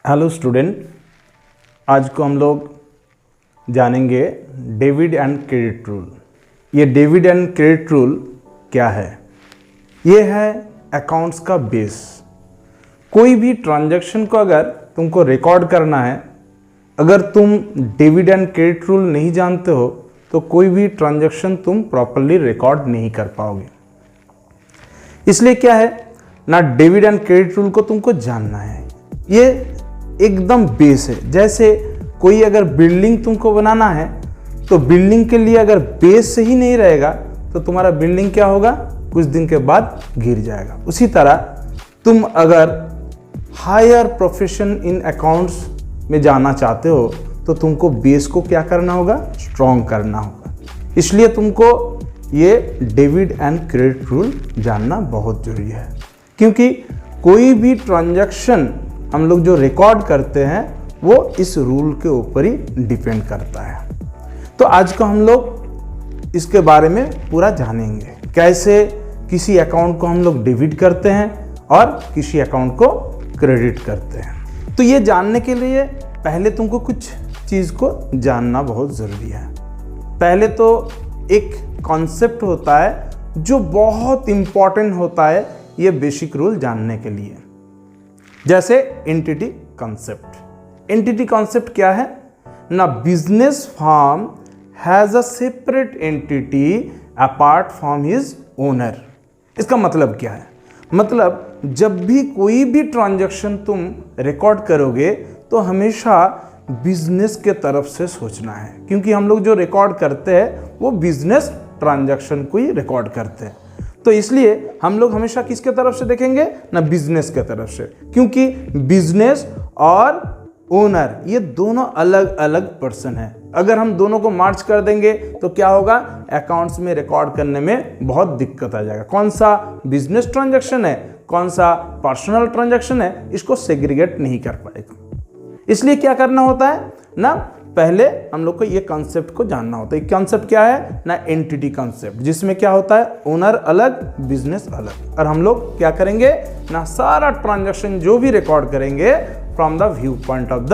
Hello student, आज को हम लोग जानेंगे डेबिट एंड क्रेडिट रूल। ये डेबिट एंड क्रेडिट रूल क्या है? ये है अकाउंट्स का बेस। कोई भी ट्रांजैक्शन को अगर तुमको रिकॉर्ड करना है, अगर तुम डेबिट एंड क्रेडिट रूल नहीं जानते हो तो कोई भी ट्रांजैक्शन तुम प्रॉपर्ली रिकॉर्ड नहीं कर पाओगे। इसलिए क्या है ना, डेबिट एंड क्रेडिट रूल को तुमको जानना है। ये एकदम बेस है। जैसे कोई अगर बिल्डिंग तुमको बनाना है तो बिल्डिंग के लिए अगर बेस सही नहीं रहेगा तो तुम्हारा बिल्डिंग क्या होगा, कुछ दिन के बाद गिर जाएगा। उसी तरह तुम अगर हायर प्रोफेशन इन अकाउंट्स में जाना चाहते हो तो तुमको बेस को क्या करना होगा, स्ट्रॉन्ग करना होगा। इसलिए तुमको ये डेबिट एंड क्रेडिट रूल जानना बहुत जरूरी है, क्योंकि कोई भी ट्रांजैक्शन हम लोग जो रिकॉर्ड करते हैं वो इस रूल के ऊपर ही डिपेंड करता है। तो आज को हम लोग इसके बारे में पूरा जानेंगे, कैसे किसी अकाउंट को हम लोग डेबिट करते हैं और किसी अकाउंट को क्रेडिट करते हैं। तो ये जानने के लिए पहले तुमको कुछ चीज़ को जानना बहुत ज़रूरी है। पहले तो एक कॉन्सेप्ट होता है जो बहुत इम्पॉर्टेंट होता है ये बेसिक रूल जानने के लिए, जैसे एंटिटी कॉन्सेप्ट। एंटिटी कॉन्सेप्ट क्या है ना, business firm has a separate entity apart from his owner. इसका मतलब क्या है, मतलब जब भी कोई भी ट्रांजैक्शन तुम रिकॉर्ड करोगे तो हमेशा बिजनेस के तरफ से सोचना है, क्योंकि हम लोग जो रिकॉर्ड करते हैं वो बिजनेस ट्रांजैक्शन को ही रिकॉर्ड करते हैं। तो इसलिए हम लोग हमेशा किसके तरफ से देखेंगे ना, बिजनेस के तरफ से, क्योंकि बिजनेस और ओनर ये दोनों अलग अलग पर्सन है। अगर हम दोनों को मार्च कर देंगे तो क्या होगा, अकाउंट्स में रिकॉर्ड करने में बहुत दिक्कत आ जाएगा। कौन सा बिजनेस ट्रांजैक्शन है, कौन सा पर्सनल ट्रांजैक्शन है, इसको सेग्रीगेट नहीं कर पाएगा। इसलिए क्या करना होता है ना, पहले हम लोग को ये कॉन्सेप्ट को जानना होता है। कॉन्सेप्ट क्या है ना, एंटिटी कॉन्सेप्ट, जिसमें क्या होता है, ओनर अलग, बिजनेस अलग। और हम लोग क्या करेंगे ना, सारा ट्रांजैक्शन जो भी रिकॉर्ड करेंगे from the view point of the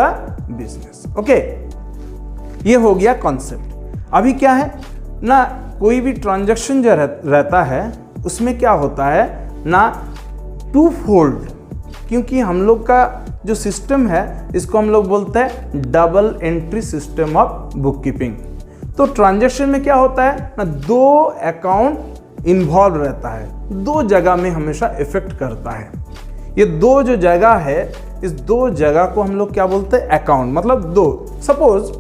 business. Okay, ये हो गया कॉन्सेप्ट। अभी क्या है ना, कोई भी ट्रांजैक्शन जो रहता है उसमें क्या होता है ना, टू फोल्ड, क्योंकि हम लोग का जो सिस्टम है इसको हम लोग बोलते हैं double entry system of book keeping. तो ट्रांजैक्शन में क्या होता है ना, दो अकाउंट इन्वॉल्व रहता है, दो जगह में हमेशा इफेक्ट करता है। ये दो जो जगह है, इस दो जगह को हम लोग क्या बोलते हैं, अकाउंट। मतलब दो, सपोज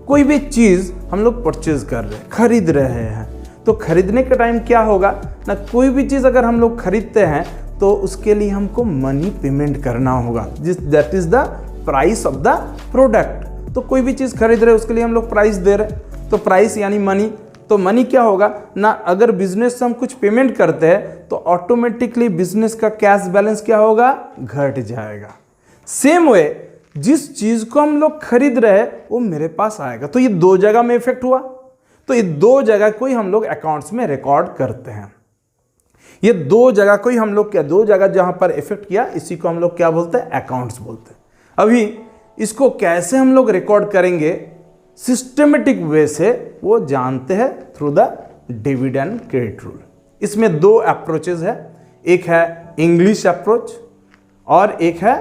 कोई भी चीज हम लोग परचेज कर रहे हैं, खरीद रहे हैं, तो खरीदने के टाइम क्या होगा ना, कोई भी चीज अगर हम लोग खरीदते हैं तो उसके लिए हमको मनी पेमेंट करना होगा, that is the price of the product. तो कोई भी चीज़ खरीद रहे हैं उसके लिए हम लोग प्राइस दे रहे हैं, तो प्राइस यानी मनी। तो मनी क्या होगा ना, अगर बिजनेस से हम कुछ पेमेंट करते हैं तो ऑटोमेटिकली बिजनेस का कैश बैलेंस क्या होगा, घट जाएगा। सेम वे जिस चीज़ को हम लोग खरीद रहे हैं वो मेरे पास आएगा। तो ये दो जगह में इफेक्ट हुआ, तो ये दो जगह को ही हम लोग अकाउंट्स में रिकॉर्ड करते हैं। ये दो जगह को ही हम लोग क्या, दो जगह जहां पर इफेक्ट किया, इसी को हम लोग क्या बोलते हैं, अकाउंट्स बोलते हैं। अभी इसको कैसे हम लोग रिकॉर्ड करेंगे सिस्टमेटिक वे से, वो जानते हैं through the debit and credit rule. इसमें दो अप्रोचेज है, एक है इंग्लिश अप्रोच और एक है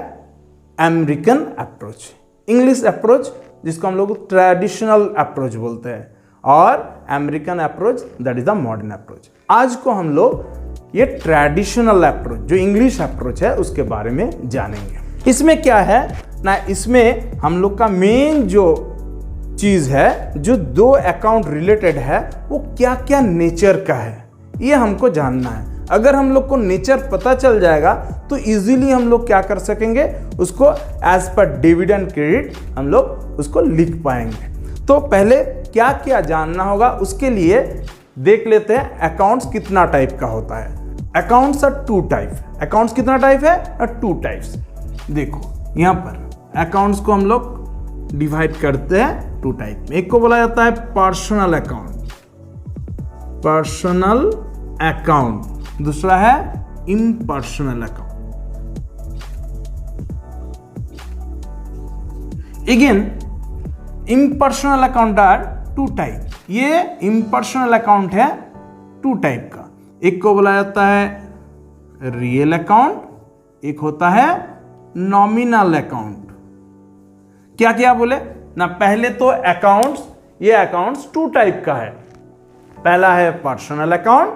अमेरिकन अप्रोच। इंग्लिश अप्रोच जिसको हम लोग ट्रेडिशनल अप्रोच बोलते हैं, और American approach that is the modern approach. आज को हम लोग ये ट्रेडिशनल अप्रोच जो इंग्लिश अप्रोच है उसके बारे में जानेंगे। इसमें क्या है ना, इसमें हम लोग का मेन जो चीज है, जो दो अकाउंट रिलेटेड है, वो क्या क्या नेचर का है ये हमको जानना है। अगर हम लोग को नेचर पता चल जाएगा तो इजीली हम लोग क्या कर सकेंगे, उसको as per debit and credit हम लोग उसको लिख पाएंगे। तो पहले क्या क्या जानना होगा, उसके लिए देख लेते हैं अकाउंट्स कितना टाइप का होता है। Accounts are two type. Accounts कितना टाइप है, टू टाइप्स। देखो यहाँ पर अकाउंट्स को हम लोग डिवाइड करते हैं टू टाइप में। एक को बोला जाता है पर्सनल अकाउंट, पर्सनल अकाउंट। दूसरा है impersonal account. Again impersonal account are two type, ये इम्पर्सनल अकाउंट है टू टाइप का, एक को बोला जाता है रियल अकाउंट, एक होता है नॉमिनल अकाउंट। क्या क्या बोले ना, पहले तो अकाउंट्स, ये अकाउंट्स टू टाइप का है, पहला है personal account,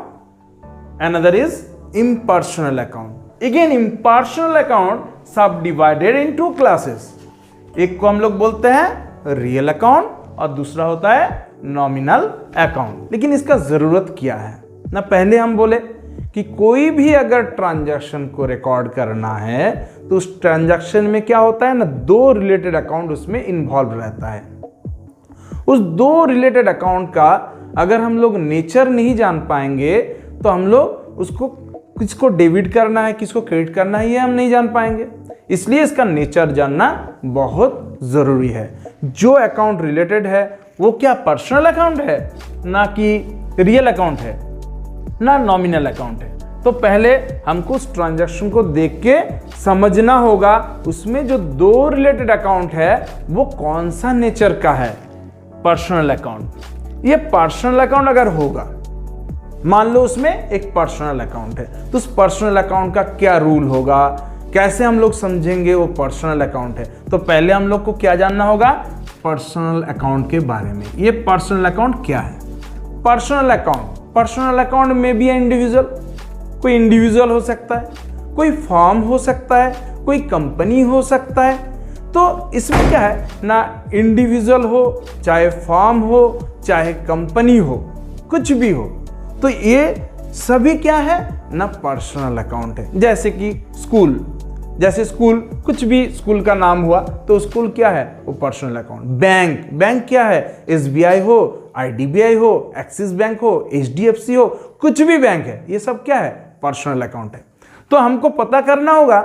another is impersonal account. Again impersonal account सब डिवाइडेड इन टू क्लासेस, एक को हम लोग बोलते हैं रियल अकाउंट और दूसरा होता है नॉमिनल अकाउंट। लेकिन इसका जरूरत क्या है ना, पहले हम बोले कि कोई भी अगर ट्रांजैक्शन को रिकॉर्ड करना है तो उस ट्रांजैक्शन में क्या होता है ना, दो रिलेटेड अकाउंट उसमें इन्वॉल्व रहता है। उस दो रिलेटेड अकाउंट का अगर हम लोग नेचर नहीं जान पाएंगे तो हम लोग उसको किसको डेबिट करना है किसको क्रेडिट करना है ये हम नहीं जान पाएंगे। इसलिए इसका नेचर जानना बहुत जरूरी है। जो अकाउंट रिलेटेड है वो क्या पर्सनल अकाउंट है ना कि रियल अकाउंट है ना नॉमिनल अकाउंट है। तो पहले हमको उस ट्रांजैक्शन को देख के समझना होगा उसमें जो दो रिलेटेड अकाउंट है वो कौन सा नेचर का है, पर्सनल अकाउंट। ये पर्सनल अकाउंट अगर होगा, मान लो उसमें एक पर्सनल अकाउंट है, तो उस पर्सनल अकाउंट का क्या रूल होगा, कैसे हम लोग समझेंगे वो पर्सनल अकाउंट है। तो पहले हम लोग को क्या जानना होगा, पर्सनल अकाउंट के बारे में। ये पर्सनल अकाउंट क्या है, पर्सनल अकाउंट में भी है इंडिविजुअल, कोई इंडिविजुअल हो सकता है, कोई फर्म हो सकता है, कोई कंपनी हो सकता है। तो इसमें क्या है ना, इंडिविजुअल हो चाहे फर्म हो चाहे कंपनी हो, कुछ भी हो, तो ये सभी क्या है ना पर्सनल अकाउंट है। जैसे कि स्कूल, जैसे स्कूल, कुछ भी स्कूल का नाम हुआ तो स्कूल क्या है वो पर्सनल अकाउंट। बैंक क्या है, एसबीआई हो, आईडीबीआई हो, एक्सिस बैंक हो, एचडीएफसी हो, कुछ भी बैंक है, ये सब क्या है पर्सनल अकाउंट है। तो हमको पता करना होगा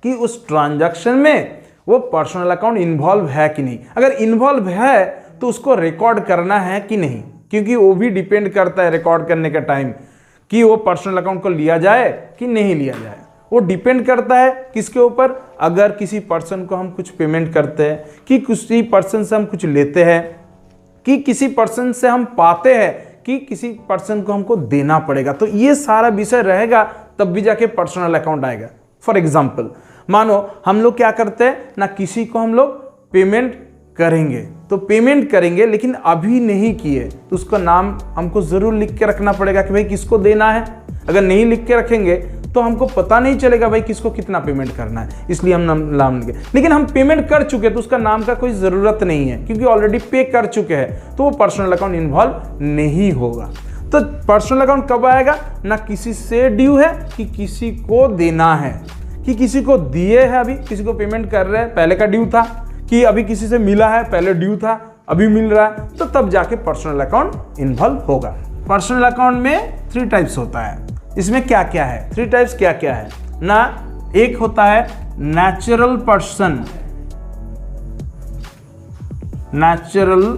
कि उस ट्रांजैक्शन में वो पर्सनल अकाउंट इन्वॉल्व है कि नहीं। अगर इन्वॉल्व है तो उसको रिकॉर्ड करना है कि नहीं, क्योंकि वो भी डिपेंड करता है रिकॉर्ड करने का टाइम कि वो पर्सनल अकाउंट को लिया जाए कि नहीं लिया जाए। वो डिपेंड करता है किसके ऊपर, अगर किसी पर्सन को हम कुछ पेमेंट करते हैं, कि किसी पर्सन से हम कुछ लेते हैं, कि किसी पर्सन से हम पाते हैं, कि किसी पर्सन को हमको देना पड़ेगा, तो ये सारा विषय रहेगा तब भी जाके पर्सनल अकाउंट आएगा। फॉर एग्जाम्पल मानो हम लोग क्या करते हैं ना, किसी को हम लोग पेमेंट करेंगे, तो पेमेंट करेंगे लेकिन अभी नहीं किए तो उसका नाम हमको जरूर लिख के रखना पड़ेगा कि भाई किसको देना है। अगर नहीं लिख के रखेंगे तो हमको पता नहीं चलेगा भाई किसको कितना पेमेंट करना है, इसलिए हम नाम लिखे। लेकिन हम पेमेंट कर चुके तो उसका नाम का कोई ज़रूरत नहीं है, क्योंकि ऑलरेडी पे कर चुके हैं, तो वो पर्सनल अकाउंट इन्वॉल्व नहीं होगा। तो पर्सनल अकाउंट कब आएगा ना, किसी से ड्यू है कि किसी को देना है, कि किसी को दिए है, अभी किसी को पेमेंट कर रहे हैं, पहले का ड्यू था, कि अभी किसी से मिला है, पहले ड्यू था अभी मिल रहा है, तो तब जाके पर्सनल अकाउंट इन्वॉल्व होगा। पर्सनल अकाउंट में 3 टाइप्स होता है। इसमें क्या क्या है, 3 टाइप्स क्या क्या है ना, एक होता है नेचुरल पर्सन, नेचुरल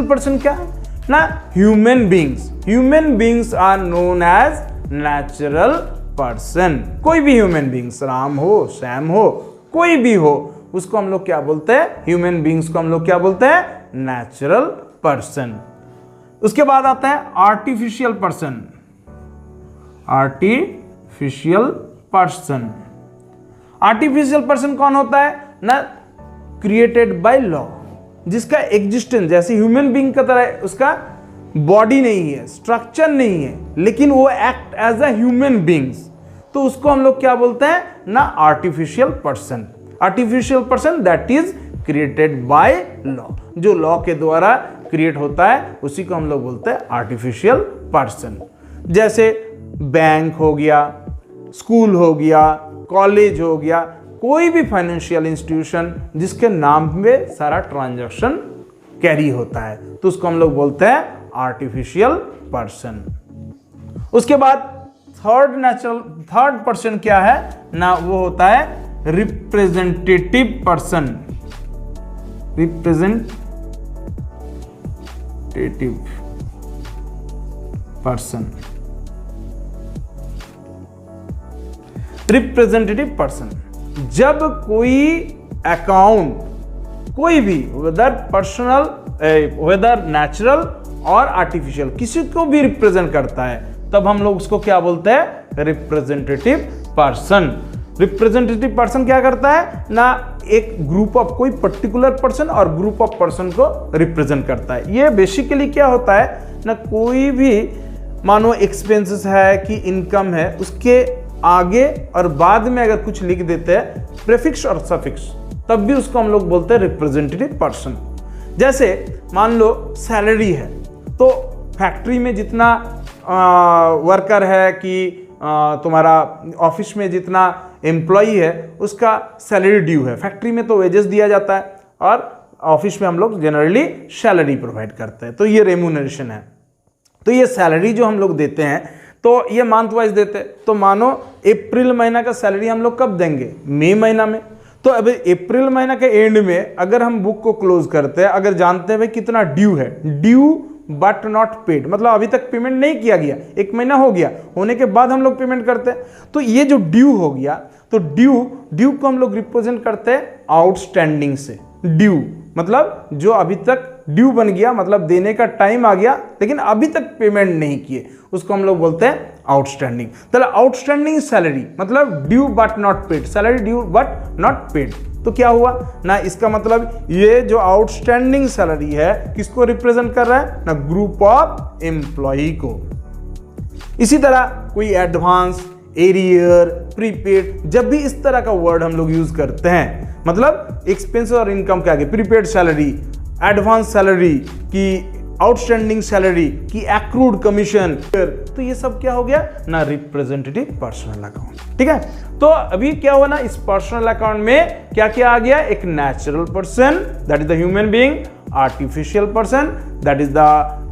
पर्सन क्या है ना, human beings are known as natural person. कोई भी ह्यूमन बींग्स, राम हो, सैम हो, कोई भी हो, उसको हम लोग क्या बोलते हैं, ह्यूमन बींग्स को हम लोग क्या बोलते हैं, नेचुरल पर्सन। उसके बाद आता है आर्टिफिशियल पर्सन। आर्टिफिशियल पर्सन कौन होता है ना, क्रिएटेड बाय लॉ, जिसका एग्जिस्टेंस जैसे ह्यूमन बीइंग का तरह उसका बॉडी नहीं है, स्ट्रक्चर नहीं है, लेकिन वो act as a human beings, तो उसको हम लोग क्या बोलते हैं ना, artificial person that is created by law, जो लॉ के द्वारा क्रिएट होता है उसी को हम लोग बोलते हैं आर्टिफिशियल पर्सन। जैसे बैंक हो गया, स्कूल हो गया, कॉलेज हो गया, कोई भी फाइनेंशियल इंस्टीट्यूशन जिसके नाम में सारा ट्रांजैक्शन कैरी होता है, तो उसको हम लोग बोलते हैं आर्टिफिशियल पर्सन। उसके बाद थर्ड पर्सन क्या है ना, वो होता है रिप्रेजेंटेटिव पर्सन। रिप्रेजेंटेटिव पर्सन, जब कोई अकाउंट, कोई भी, वेदर पर्सनल, वेदर नेचुरल और आर्टिफिशियल, किसी को भी रिप्रेजेंट करता है, तब हम लोग उसको क्या बोलते हैं? Representative person. रिप्रेजेंटेटिव पर्सन क्या करता है ना, एक ग्रुप ऑफ, कोई पर्टिकुलर पर्सन और ग्रुप ऑफ पर्सन को रिप्रेजेंट करता है। ये बेसिकली क्या होता है ना, कोई भी मानो एक्सपेंसेस है कि इनकम है, उसके आगे और बाद में अगर कुछ लिख देते हैं प्रीफिक्स और सफिक्स, तब भी उसको हम लोग बोलते हैं रिप्रेजेंटेटिव पर्सन। जैसे मान लो सैलरी है, तो फैक्ट्री में जितना वर्कर है कि तुम्हारा ऑफिस में जितना एम्प्लॉई है उसका सैलरी ड्यू है। फैक्ट्री में तो वेजेस दिया जाता है और ऑफिस में हम लोग जनरली सैलरी प्रोवाइड करते हैं, तो ये रेम्यूनरेशन है। तो ये सैलरी जो हम लोग देते हैं तो ये मंथ वाइज देते हैं। तो मानो अप्रैल महीना का सैलरी हम लोग कब देंगे? मई महीना में। तो अब अप्रैल महीना के एंड में अगर हम बुक को क्लोज करते हैं, अगर जानते हैं भाई कितना ड्यू है, ड्यू बट नॉट पेड, मतलब अभी तक पेमेंट नहीं किया गया, एक महीना हो गया, होने के बाद हम लोग पेमेंट करते हैं, तो ये जो ड्यू हो गया, तो ड्यू को हम लोग रिप्रेजेंट करते हैं आउटस्टैंडिंग से। ड्यू मतलब जो अभी तक ड्यू बन गया, मतलब देने का टाइम आ गया लेकिन अभी तक पेमेंट नहीं किए, उसको हम लोग बोलते हैं आउटस्टैंडिंग। तो आउटस्टैंडिंग सैलरी मतलब due but not paid, salary due but not paid. तो क्या हुआ ना, इसका मतलब ये जो आउटस्टैंडिंग सैलरी है किसको रिप्रेजेंट कर रहा है ना, ग्रुप ऑफ एम्प्लॉई को। इसी तरह कोई एडवांस, एरियर, प्रीपेड, जब भी इस तरह का वर्ड हम लोग यूज करते हैं, मतलब एक्सपेंस और इनकम के आगे प्रीपेड सैलरी, एडवांस सैलरी की, आउटस्टैंडिंग सैलरी की, एक्रूड कमीशन, तो ये सब क्या हो गया ना, रिप्रेजेंटेटिव पर्सनल अकाउंट। ठीक है, तो अभी क्या हुआ ना, इस पर्सनल अकाउंट में क्या क्या आ गया? एक natural person, that is the human being, artificial person, that is the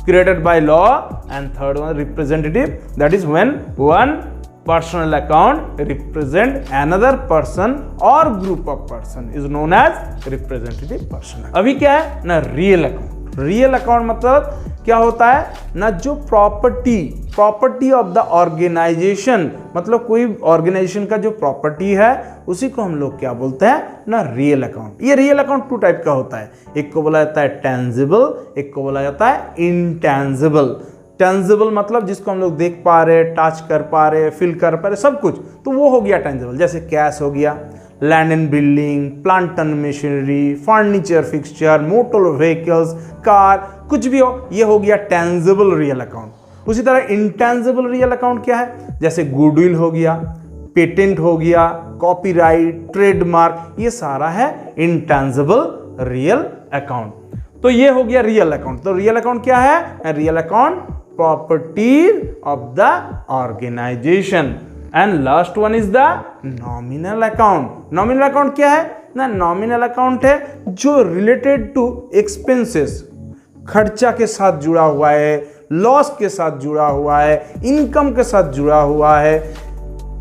created by law, and third one representative, that is when one personal account represent another person or group of person is known as representative person। अभी क्या है ना, real account. Real account मतलब क्या होता है ना, जो प्रॉपर्टी ऑफ द ऑर्गेनाइजेशन, मतलब कोई ऑर्गेनाइजेशन का जो प्रॉपर्टी है उसी को हम लोग क्या बोलते हैं ना, रियल अकाउंट। ये रियल अकाउंट टू टाइप का होता है, एक को बोला जाता है टेंजिबल, एक को बोला जाता है इनटेंजिबल। टेंजिबल मतलब जिसको हम लोग देख पा रहे, टच कर पा रहे, फील कर पा रहे, सब कुछ, तो वो हो गया टेंजिबल। जैसे कैश हो गया, land and building, plant and machinery, furniture, fixture, motor vehicles, car, कुछ भी हो, ये हो गया टेंजिबल रियल अकाउंट। उसी तरह इंटेंजिबल रियल अकाउंट क्या है? जैसे गुडविल हो गया, पेटेंट हो गया, कॉपीराइट, ट्रेडमार्क, ये सारा है इंटेंजिबल रियल अकाउंट। तो ये हो गया रियल अकाउंट। तो रियल अकाउंट क्या है? Real account property of the organization, and last one is the nominal account। nominal account क्या है ना, nominal account है जो related to expenses, खर्चा के साथ जुड़ा हुआ है, लॉस के साथ जुड़ा हुआ है, इनकम के साथ जुड़ा हुआ है,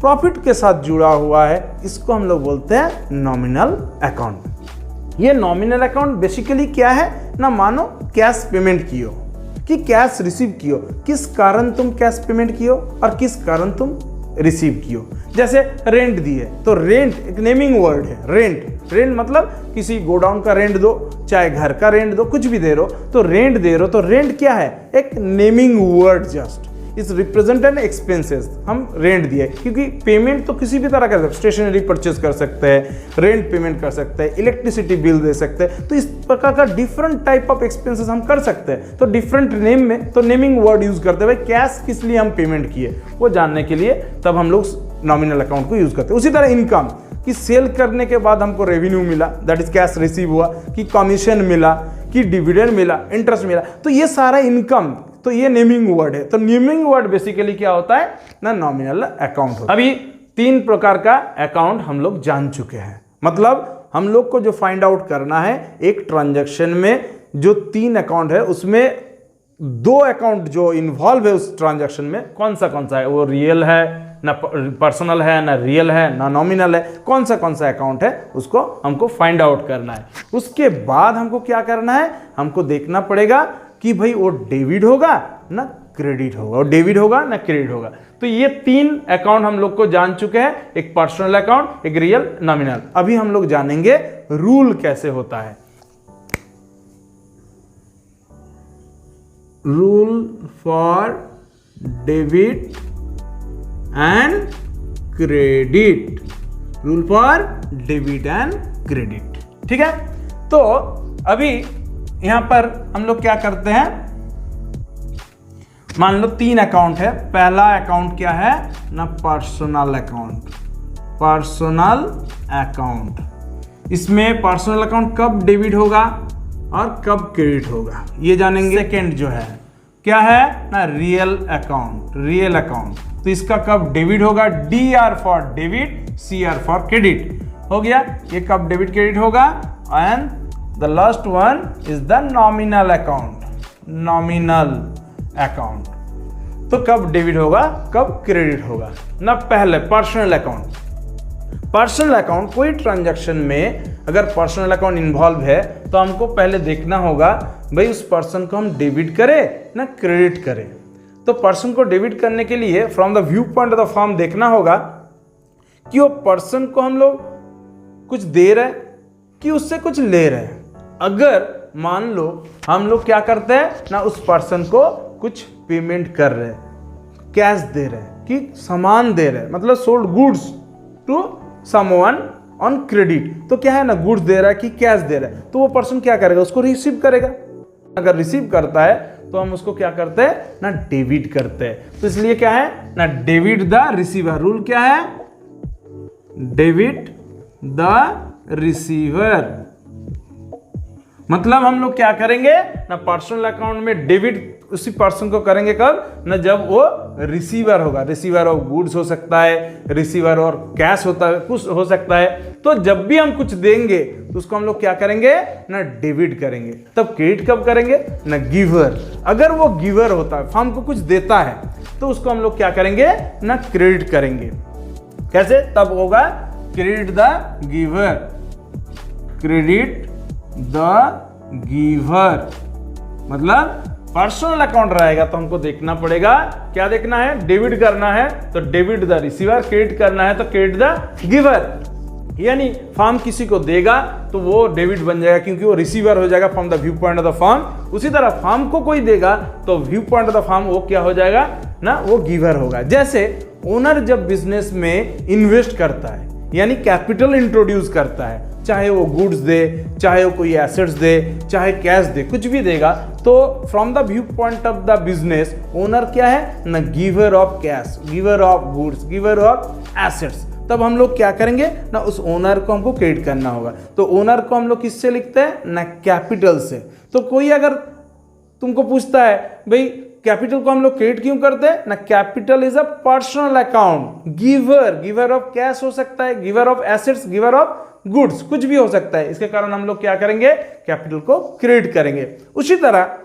प्रॉफिट के साथ जुड़ा हुआ है, इसको हम लोग बोलते हैं नॉमिनल अकाउंट। ये नॉमिनल अकाउंट बेसिकली क्या है ना, मानो कैश पेमेंट कियो कि कैश रिसीव कियो, किस कारण तुम कैश पेमेंट कियो और किस कारण तुम रिसीव कियो। जैसे रेंट दिए, तो रेंट एक नेमिंग वर्ड है। रेंट मतलब किसी गोडाउन का रेंट दो, चाहे घर का रेंट दो, कुछ भी दे रहे हो तो रेंट दे रहे हो, तो रेंट क्या है? एक naming word just is represent N expenses. हम रेंट दिए क्योंकि पेमेंट तो किसी भी तरह कर सकते हैं, स्टेशनरी परचेज कर सकते हैं, रेंट पेमेंट कर सकते हैं, इलेक्ट्रिसिटी बिल दे सकते हैं, तो इस प्रकार का डिफरेंट टाइप ऑफ एक्सपेंसेस हम कर सकते हैं। तो डिफरेंट नेम में तो नेमिंग वर्ड यूज करते हैं, भाई कैश किस लिए हम पेमेंट किए वो जानने के लिए, तब हम लोग नॉमिनल अकाउंट को यूज करते हैं। उसी तरह इनकम कि सेल करने के बाद हमको रेवेन्यू मिला, दैट इज कैश रिसीव हुआ, कि कमीशन मिला, कि डिविडेंड मिला, इंटरेस्ट मिला, तो ये सारा इनकम, तो ये नेमिंग वर्ड है। तो नेमिंग वर्ड बेसिकली क्या होता है ना, नॉमिनल अकाउंट होता है। अभी 3 प्रकार का अकाउंट हम लोग जान चुके हैं, मतलब हम लोग को जो फाइंड आउट करना है, एक ट्रांजैक्शन में जो 3 अकाउंट है उसमें 2 अकाउंट जो इन्वॉल्व है उस ट्रांजैक्शन में, कौन सा है, वो रियल है ना, पर्सनल है ना, रियल है ना, नॉमिनल है, कौन सा अकाउंट है, उसको हमको फाइंड आउट करना है। उसके बाद हमको क्या करना है, हमको देखना पड़ेगा कि भाई वो डेबिट होगा ना क्रेडिट होगा, और डेबिट होगा ना क्रेडिट होगा। तो ये 3 अकाउंट हम लोग को जान चुके हैं, एक पर्सनल अकाउंट, एक रियल, नॉमिनल। अभी हम लोग जानेंगे रूल कैसे होता है। Rule for debit and credit, rule for debit and credit, ठीक है। तो अभी यहां पर हम लोग क्या करते हैं, मान लो 3 अकाउंट है। पहला अकाउंट क्या है ना, पर्सनल अकाउंट, पर्सनल अकाउंट। इसमें पर्सनल अकाउंट कब डेबिट होगा और कब क्रेडिट होगा ये जानेंगे। सेकेंड जो है क्या है ना, रियल अकाउंट, रियल अकाउंट। तो इसका कब डेबिट होगा, DR for debit, CR for credit हो गया। ये कब डेबिट क्रेडिट होगा। And the last one is the nominal account, nominal account. तो कब डेबिट होगा कब क्रेडिट होगा ना। पहले पर्सनल अकाउंट, पर्सनल अकाउंट कोई ट्रांजैक्शन में अगर पर्सनल अकाउंट इन्वॉल्व है तो हमको पहले देखना होगा भाई उस पर्सन को हम डेबिट करें ना क्रेडिट करें। तो पर्सन को डेबिट करने के लिए from the view point of the firm देखना होगा कि वो पर्सन को हम लोग कुछ दे रहे कि उससे कुछ ले रहे हैं। अगर मान लो हम लोग क्या करते हैं ना, उस पर्सन को कुछ पेमेंट कर रहे हैं, कैश दे रहे हैं कि सामान दे रहे हैं, मतलब sold goods to someone on credit. तो क्या है ना, गुड्स दे रहा है कि कैश दे रहा है, तो वो पर्सन क्या करेगा, उसको रिसीव करेगा। अगर रिसीव करता है तो हम उसको क्या करते हैं ना, डेबिट करते हैं। तो इसलिए क्या है ना, डेबिट द रिसीवर। रूल क्या है, डेबिट द रिसीवर। मतलब हम लोग क्या करेंगे ना, पर्सनल अकाउंट में डेबिट उसी पर्सन को करेंगे कब ना, जब वो रिसीवर होगा। रिसीवर ऑफ गुड्स हो सकता है, रिसीवर और कैश होता है, कुछ हो सकता है। तो जब भी हम कुछ देंगे तो उसको हम लोग क्या करेंगे ना, डेबिट करेंगे। तब क्रेडिट कब करेंगे ना, गिवर। अगर वो गिवर होता है, फर्म को कुछ देता है, तो उसको हम लोग क्या करेंगे ना, क्रेडिट करेंगे। कैसे, तब होगा credit the giver, credit the giver. मतलब पर्सनल अकाउंट रहेगा तो हमको देखना पड़ेगा, क्या देखना है, डेबिट करना है तो डेबिट द रिसीवर, क्रेडिट करना है तो क्रेडिट द गिवर। यानी फर्म किसी को देगा तो वो डेबिट बन जाएगा क्योंकि वो रिसीवर हो जाएगा from the view point of the firm. उसी तरह फर्म को कोई देगा तो view point of the firm वो क्या हो जाएगा ना, वो गिवर होगा। जैसे ओनर जब बिजनेस में इन्वेस्ट करता है यानी कैपिटल इंट्रोड्यूस करता है, चाहे वो गुड्स दे, चाहे वो कोई एसेट्स दे, चाहे कैश दे, कुछ भी देगा, तो from the view point of the business owner क्या है ना, giver of cash, giver of goods, giver of assets. तब हम लोग क्या करेंगे ना, उस ओनर को हमको क्रेडिट करना होगा। तो ओनर को हम लोग किससे लिखते हैं ना, कैपिटल से। तो कोई अगर तुमको पूछता है भाई कैपिटल को हम लोग क्रेडिट क्यों करते हैं ना, capital is a personal account. Giver, giver of cash हो सकता है, giver of assets, giver of goods, कुछ भी हो सकता है। इसके कारण हम लोग क्या करेंगे, कैपिटल को क्रेडिट करेंगे। उसी तरह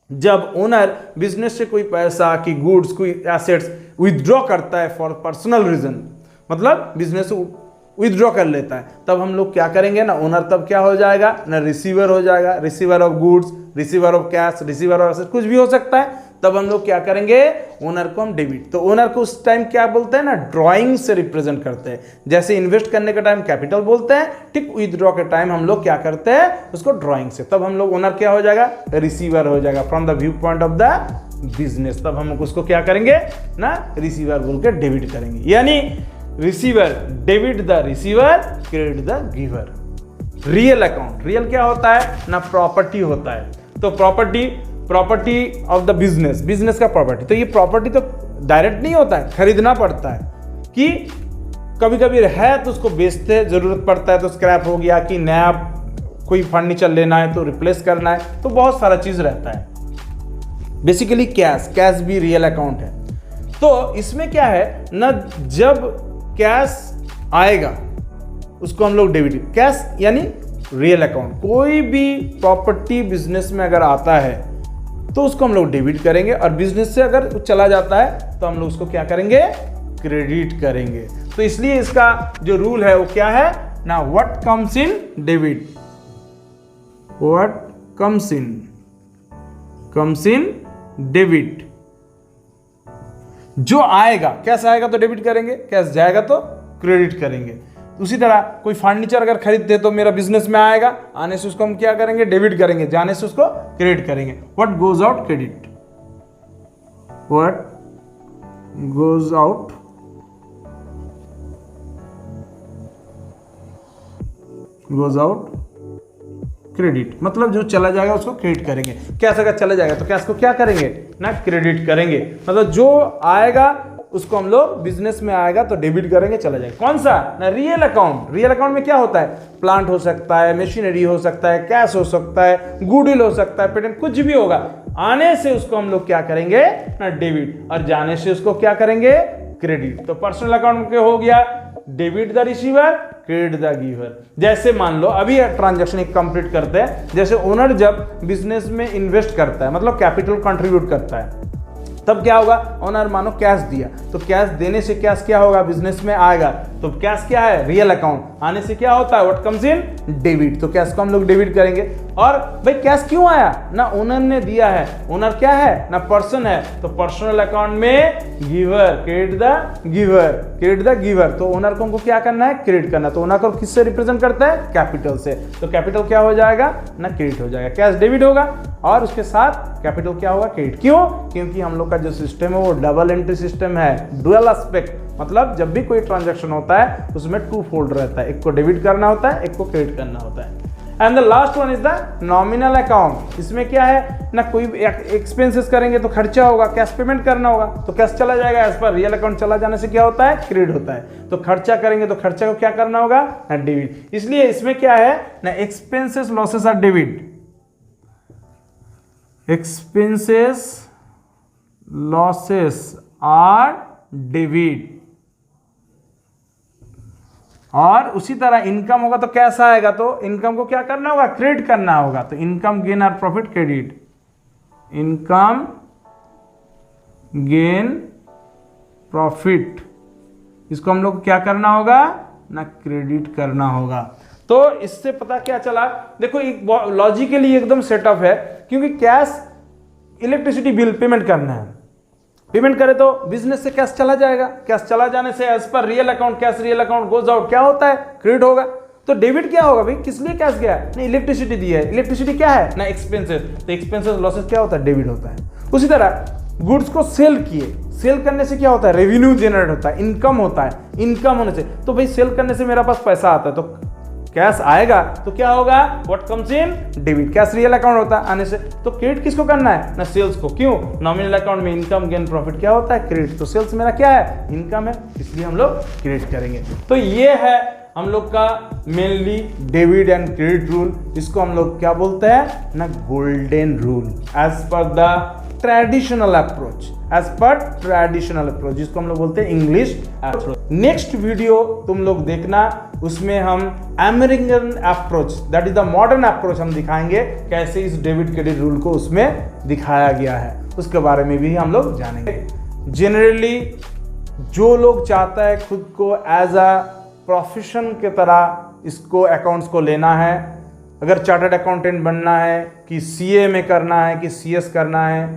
जब ओनर बिजनेस से कोई पैसा की गुड्स, कोई एसेट्स विथड्रॉ करता है फॉर पर्सनल रीजन, मतलब बिजनेस विथड्रॉ कर लेता है, तब हम लोग क्या करेंगे ना, ओनर तब क्या हो जाएगा ना, रिसीवर हो जाएगा। Receiver of goods, receiver of cash, receiver of assets, कुछ भी हो सकता है। तब हम लोग क्या करेंगे, ओनर को हम डेबिट। तो ओनर को उस टाइम क्या बोलते हैं ना, ड्राइंग से रिप्रेजेंट करते हैं। जैसे इन्वेस्ट करने के टाइम कैपिटल बोलते हैं, ठीक विथड्रॉ के टाइम हम लोग क्या करते हैं, उसको ड्राइंग से। तब हम लोग ओनर क्या हो जाएगा, रिसीवर हो जाएगा from the view point of the business. तब हम उसको क्या करेंगे ना, रिसीवर बोल के डेबिट करेंगे। यानी receiver, debit the receiver, credit the giver. Real account, real क्या होता है ना, प्रॉपर्टी होता है। तो property of the business, business का प्रॉपर्टी। तो ये प्रॉपर्टी तो डायरेक्ट नहीं होता है, खरीदना पड़ता है। कि कभी कभी है तो उसको बेचते हैं, जरूरत पड़ता है तो स्क्रैप हो गया, कि नया कोई फर्नीचर लेना है तो रिप्लेस करना है, तो बहुत सारा चीज रहता है। बेसिकली कैश भी रियल अकाउंट है। तो इसमें क्या है ना, जब कैश आएगा उसको हम लोग डेबिट, कैश यानी रियल अकाउंट। कोई भी प्रॉपर्टी बिजनेस में अगर आता है तो उसको हम लोग डेबिट करेंगे, और बिजनेस से अगर चला जाता है तो हम लोग उसको क्या करेंगे, क्रेडिट करेंगे। तो इसलिए इसका जो रूल है वो क्या है ना, what comes in debit, what comes in debit, जो आएगा, कैश आएगा तो डेबिट करेंगे, कैश जाएगा तो क्रेडिट करेंगे। उसी तरह कोई फर्नीचर अगर खरीदते तो मेरा बिजनेस में आएगा, आने से उसको हम क्या करेंगे, डेबिट करेंगे, जाने से उसको क्रेडिट करेंगे। What goes out credit, what goes out credit, मतलब जो चला जाएगा उसको क्रेडिट करेंगे। कैश अगर चला जाएगा तो कैश को क्या करेंगे ना, क्रेडिट करेंगे। मतलब जो आएगा उसको हम लोग बिजनेस में आएगा तो डेबिट करेंगे, चला जाएगा। कौन सा ना, रियल अकाउंट। रियल अकाउंट में क्या होता है, प्लांट हो सकता है, मशीनरी हो सकता है, कैश हो सकता है, गुडविल हो सकता है, पेटेंट, कुछ भी होगा। आने से उसको हम लोग क्या करेंगे ना, डेबिट, और जाने से उसको क्या करेंगे, क्रेडिट। तो पर्सनल अकाउंट के हो गया debit the receiver, credit the giver. जैसे मान लो अभी ट्रांजैक्शन एक कंप्लीट करते हैं, जैसे ओनर जब बिजनेस में इन्वेस्ट करता है, मतलब कैपिटल कंट्रीब्यूट करता है, तब क्या होगा, ओनर मानो कैश दिया, तो कैश देने से कैश क्या होगा, बिजनेस में आएगा। तो कैश क्या है, रियल अकाउंट, आने से क्या होता है, व्हाट कम्स इन, डेबिट। तो कैश को हम लोग डेबिट करेंगे। और भाई कैश क्यों आया ना, ओनर ने दिया है, ओनर क्या है ना, पर्सन है, तो पर्सनल अकाउंट में giver, credit the giver, credit the giver. तो ओनर को हमको क्या करना है, क्रेडिट करना है। तो ओनर को किससे रिप्रेजेंट करता है, कैपिटल से। तो कैपिटल क्या हो जाएगा ना, क्रेडिट हो जाएगा। कैश डेबिट होगा और उसके साथ कैपिटल क्या होगा, क्रेडिट। क्यों, क्योंकि हम लोग का जो सिस्टम है वो डबल एंट्री सिस्टम है, डुअल एस्पेक्ट। मतलब जब भी कोई ट्रांजैक्शन होता है उसमें टू फोल्ड रहता है, एक को डेबिट करना होता है, एक को क्रेडिट करना होता है। And the last one is the nominal account. इसमें क्या है ना, कोई एक्सपेंसेस करेंगे तो खर्चा होगा, कैश पेमेंट करना होगा, तो कैश चला जाएगा एज पर। रियल अकाउंट चला जाने से क्या होता है, क्रेडिट होता है। तो खर्चा करेंगे तो खर्चा को क्या करना होगा ना, डेबिट। इसलिए इसमें क्या है ना, expenses losses are debit, expenses losses are debit. और उसी तरह इनकम होगा तो कैसा आएगा, तो इनकम को क्या करना होगा, क्रेडिट करना होगा। तो इनकम गेन और profit credit, income gain profit, इसको हम लोग क्या करना होगा ना, क्रेडिट करना होगा। तो इससे पता क्या चला, देखो एक लॉजिकली एकदम सेटअप है, क्योंकि कैश इलेक्ट्रिसिटी बिल पेमेंट करना है, पेमेंट करे तो बिजनेस से कैश चला जाएगा, कैश चला जाने से as per real account, cash real account goes out, क्या होता है, क्रेडिट होगा। तो डेबिट क्या होगा भाई, किस लिए कैश गया है, इलेक्ट्रिसिटी दी है, इलेक्ट्रिसिटी क्या है ना, एक्सपेंसेस, तो एक्सपेंसेस लॉसेस क्या होता है, डेबिट होता है। उसी तरह गुड्स को सेल किए, सेल करने से क्या होता है, रेवेन्यू जनरेट होता है, इनकम होता है, इनकम होने से, तो भाई सेल करने से मेरा पास पैसा आता है, तो कैश आएगा तो क्या होगा, what comes in, debit. Cash real account होता है आने से, तो क्रेडिट किसको करना है ना, सेल्स को। क्यों, नॉमिनल अकाउंट में इनकम गेन प्रॉफिट क्या होता है, क्रेडिट। तो सेल्स मेरा क्या है, इनकम है, इसलिए हम लोग क्रेडिट करेंगे। तो ये है हम लोग का mainly debit and credit rule. इसको हम लोग क्या बोलते हैं ना, golden rule, as per the traditional approach, as per traditional approach, जिसको हम लोग बोलते हैं इंग्लिश अप्रोच। नेक्स्ट वीडियो तुम लोग देखना, उसमें हम American approach, that is the modern approach, हम दिखाएंगे कैसे इस डेबिट क्रेडिट रूल को उसमें दिखाया गया है, उसके बारे में भी हम लोग जानेंगे। जनरली जो लोग चाहता है खुद को एज अ प्रोफेशन के तरह इसको अकाउंट्स को लेना है, अगर चार्टर्ड अकाउंटेंट बनना है कि सीए में करना है कि सीएस करना है,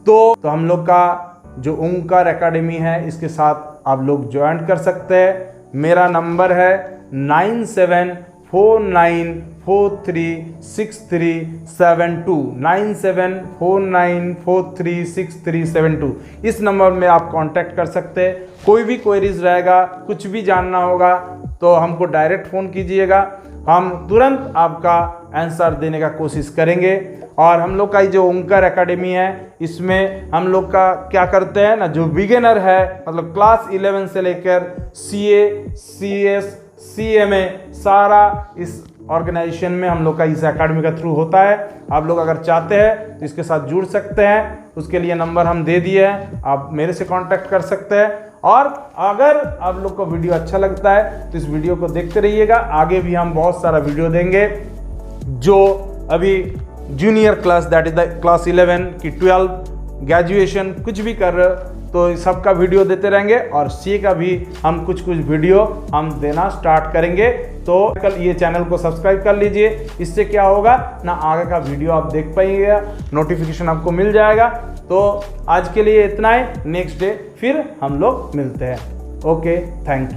तो हम लोग का जो ओंकार एकेडमी है इसके साथ आप लोग ज्वाइन कर सकते हैं। मेरा नंबर है 9749436372, 9749436372। इस नंबर में आप कांटेक्ट कर सकते हैं। कोई भी क्वेरीज रहेगा, कुछ भी जानना होगा तो हमको डायरेक्ट फ़ोन कीजिएगा, हम तुरंत आपका आंसर देने का कोशिश करेंगे। और हम लोग का जो ओंकार एकेडमी है, इसमें हम लोग का क्या करते हैं ना, जो बिगिनर है, मतलब क्लास 11 से लेकर सीए, सीएस, सीएमए, सारा इस ऑर्गेनाइजेशन में हम लोग का इस एकेडमी का थ्रू होता है। आप लोग अगर चाहते हैं तो इसके साथ जुड़ सकते हैं, उसके लिए नंबर हम दे दिए हैं, आप मेरे से कांटेक्ट कर सकते हैं। और अगर आप लोग को वीडियो अच्छा लगता है तो इस वीडियो को देखते रहिएगा, आगे भी हम बहुत सारा वीडियो देंगे। जो अभी junior class, that is the class 11 की 12 ग्रेजुएशन कुछ भी कर रहे हो तो तो सबका वीडियो देते रहेंगे और सी का भी हम कुछ वीडियो हम देना स्टार्ट करेंगे। तो कल ये चैनल को सब्सक्राइब कर लीजिए, इससे क्या होगा ना, आगे का वीडियो आप देख पाइएगा, नोटिफिकेशन आपको मिल जाएगा। तो आज के लिए इतना ही, नेक्स्ट डे फिर हम लोग मिलते हैं। Okay, thank you.